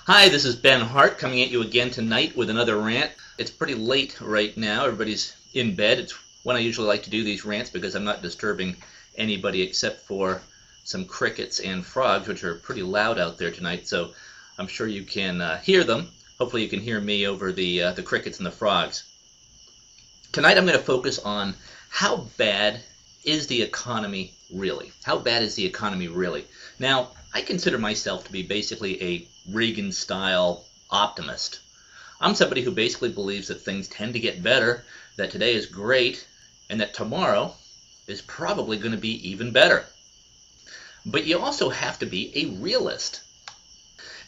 Hi, this is Ben Hart coming at you again tonight with another rant. It's pretty late right now. Everybody's in bed. It's when I usually like to do these rants because I'm not disturbing anybody except for some crickets and frogs, which are pretty loud out there tonight. So I'm sure you can hear them. Hopefully you can hear me over the crickets and the frogs. Tonight I'm going to focus on how bad is the economy really? How bad is the economy really? Now, I consider myself to be basically a Reagan-style optimist. I'm somebody who basically believes that things tend to get better, that today is great, and that tomorrow is probably going to be even better. But you also have to be a realist.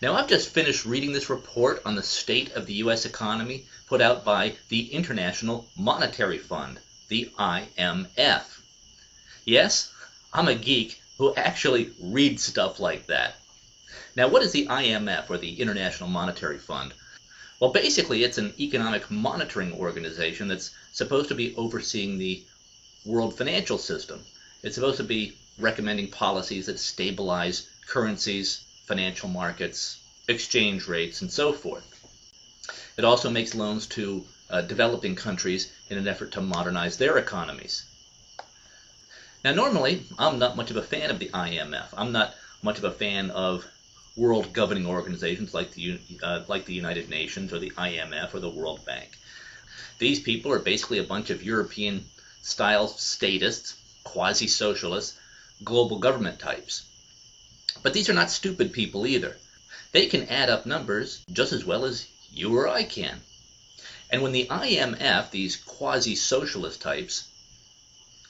Now, I've just finished reading this report on the state of the U.S. economy put out by the International Monetary Fund, the IMF. Yes, I'm a geek who actually reads stuff like that. Now, what is the IMF, or the International Monetary Fund? Well, basically, it's an economic monitoring organization that's supposed to be overseeing the world financial system. It's supposed to be recommending policies that stabilize currencies, financial markets, exchange rates, and so forth. It also makes loans to developing countries in an effort to modernize their economies. Now, normally, I'm not much of a fan of the IMF. I'm not much of a fan of world governing organizations like the United Nations or the IMF or the World Bank. These people are basically a bunch of European-style statists, quasi-socialists, global government types. But these are not stupid people either. They can add up numbers just as well as you or I can. And when the IMF, these quasi-socialist types,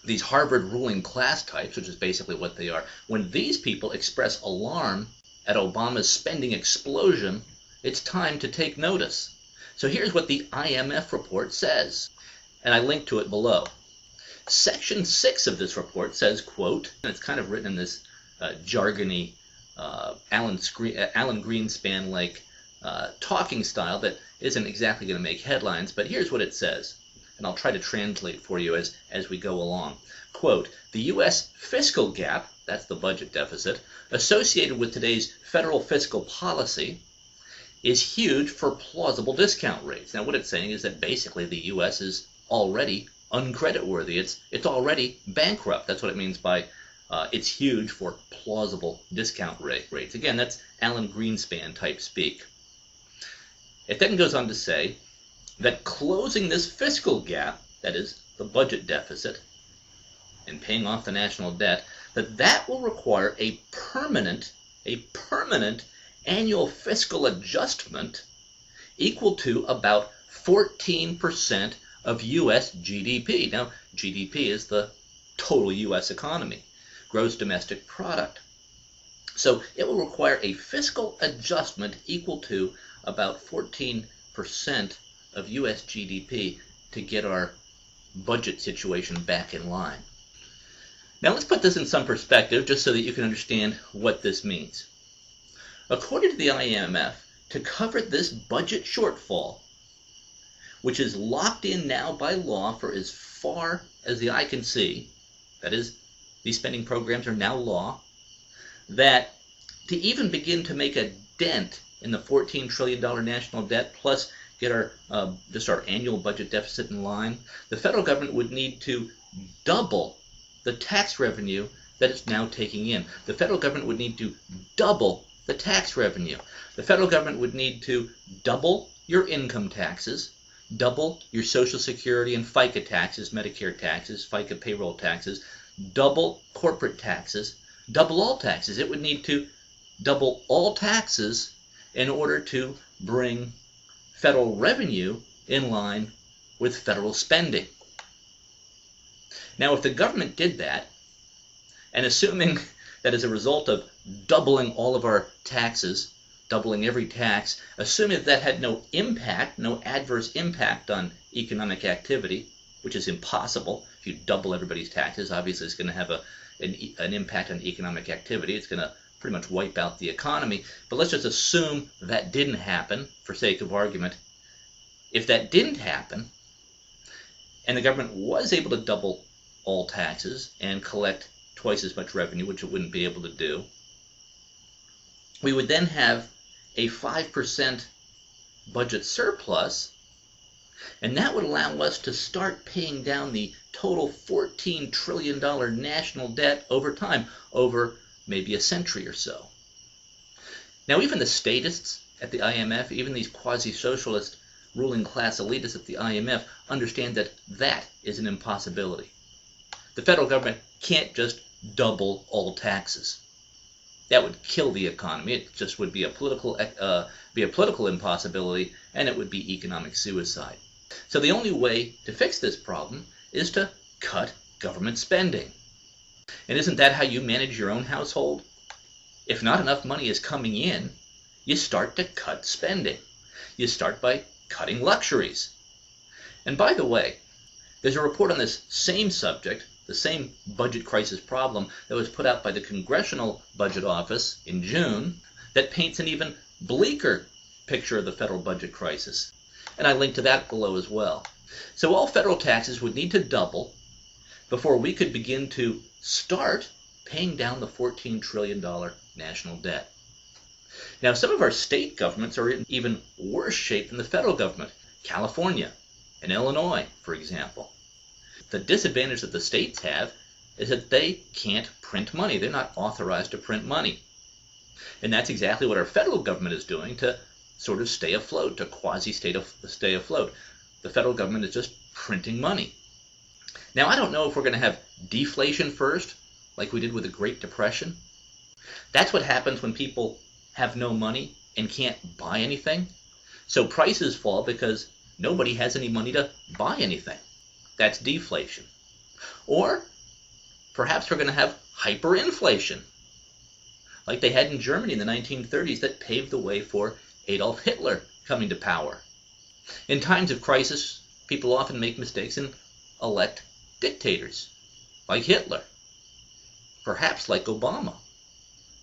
these Harvard ruling class types, which is basically what they are, when these people express alarm at Obama's spending explosion, it's time to take notice. So here's what the IMF report says, and I link to it below. Section 6 of this report says, quote, and it's kind of written in this jargony, Alan Greenspan-like talking style that isn't exactly going to make headlines, but here's what it says. And I'll try to translate for you as we go along. Quote, the U.S. fiscal gap, that's the budget deficit, associated with today's federal fiscal policy is huge for plausible discount rates. Now, what it's saying is that basically the U.S. is already uncreditworthy. It's already bankrupt. That's what it means by it's huge for plausible discount rates. Again, that's Alan Greenspan type speak. It then goes on to say that closing this fiscal gap, that is the budget deficit, and paying off the national debt, that will require a permanent annual fiscal adjustment equal to about 14% of U.S. GDP. Now, GDP is the total U.S. economy, gross domestic product. So it will require a fiscal adjustment equal to about 14% of U.S. GDP to get our budget situation back in line. Now let's put this in some perspective just so that you can understand what this means. According to the IMF, to cover this budget shortfall, which is locked in now by law for as far as the eye can see, that is, these spending programs are now law, that to even begin to make a dent in the $14 trillion national debt plus get our annual budget deficit in line, the federal government would need to double the tax revenue that it's now taking in. The federal government would need to double the tax revenue. The federal government would need to double your income taxes, double your Social Security and FICA taxes, Medicare taxes, FICA payroll taxes, double corporate taxes, double all taxes. It would need to double all taxes in order to bring federal revenue in line with federal spending. Now, if the government did that, and assuming that as a result of doubling all of our taxes, doubling every tax, assuming that had no impact, no adverse impact on economic activity, which is impossible. If you double everybody's taxes, obviously it's going to have an impact on economic activity. It's going to pretty much wipe out the economy. But let's just assume that didn't happen for sake of argument. If that didn't happen, and the government was able to double all taxes and collect twice as much revenue, which it wouldn't be able to do, we would then have a 5% budget surplus, and that would allow us to start paying down the total $14 trillion national debt over time, over maybe a century or so. Now, even the statists at the IMF, even these quasi-socialist ruling class elitists at the IMF understand that that is an impossibility. The federal government can't just double all taxes. That would kill the economy. It just would be a political impossibility, and it would be economic suicide. So the only way to fix this problem is to cut government spending. And isn't that how you manage your own household? If not enough money is coming in, you start to cut spending. You start by cutting luxuries. And by the way, there's a report on this same subject, the same budget crisis problem, that was put out by the Congressional Budget Office in June that paints an even bleaker picture of the federal budget crisis. And I link to that below as well. So all federal taxes would need to double before we could begin to start paying down the $14 trillion national debt. Now, some of our state governments are in even worse shape than the federal government. California and Illinois, for example. The disadvantage that the states have is that they can't print money. They're not authorized to print money. And that's exactly what our federal government is doing to sort of stay afloat, to quasi-stay afloat. The federal government is just printing money. Now, I don't know if we're going to have deflation first, like we did with the Great Depression. That's what happens when people have no money and can't buy anything. So prices fall because nobody has any money to buy anything. That's deflation. Or perhaps we're going to have hyperinflation, like they had in Germany in the 1930s, that paved the way for Adolf Hitler coming to power. In times of crisis, people often make mistakes and elect dictators, like Hitler, perhaps like Obama.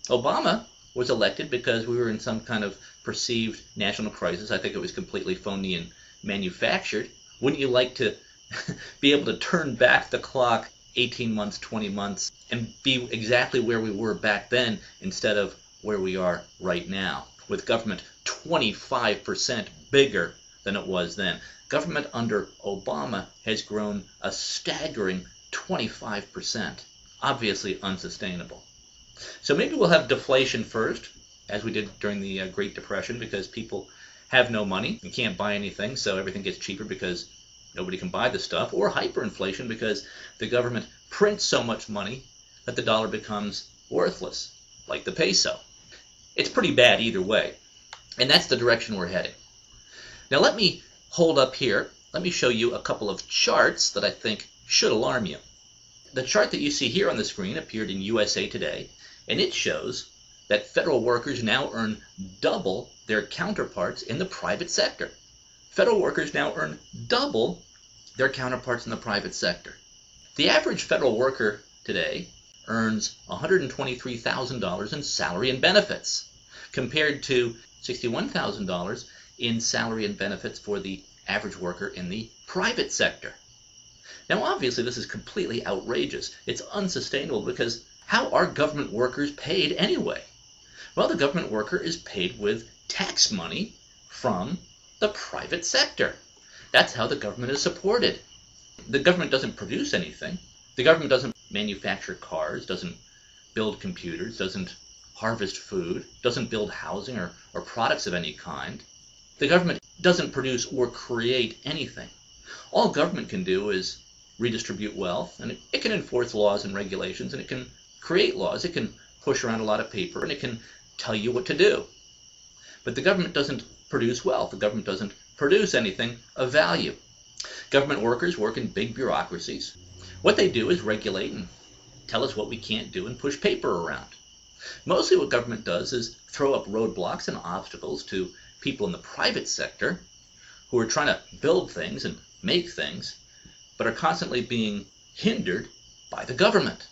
Obama was elected because we were in some kind of perceived national crisis. I think it was completely phony and manufactured. Wouldn't you like to be able to turn back the clock 18 months, 20 months, and be exactly where we were back then instead of where we are right now, with government 25% bigger than it was then? Government under Obama has grown a staggering 25%. Obviously unsustainable. So maybe we'll have deflation first, as we did during the Great Depression, because people have no money and can't buy anything, so everything gets cheaper because nobody can buy the stuff. Or hyperinflation, because the government prints so much money that the dollar becomes worthless, like the peso. It's pretty bad either way, and that's the direction we're heading. Now let me hold up here. Let me show you a couple of charts that I think should alarm you. The chart that you see here on the screen appeared in USA Today, and it shows that federal workers now earn double their counterparts in the private sector. Federal workers now earn double their counterparts in the private sector. The average federal worker today earns $123,000 in salary and benefits, compared to $61,000 in salary and benefits for the average worker in the private sector. Now, obviously, this is completely outrageous. It's unsustainable, because how are government workers paid anyway? Well, the government worker is paid with tax money from the private sector. That's how the government is supported. The government doesn't produce anything. The government doesn't manufacture cars, doesn't build computers, doesn't harvest food, doesn't build housing or products of any kind. The government doesn't produce or create anything. All government can do is redistribute wealth, and it can enforce laws and regulations, and it can create laws, it can push around a lot of paper, and it can tell you what to do. But the government doesn't produce wealth. The government doesn't produce anything of value. Government workers work in big bureaucracies. What they do is regulate and tell us what we can't do and push paper around. Mostly what government does is throw up roadblocks and obstacles to people in the private sector who are trying to build things and make things, but are constantly being hindered by the government.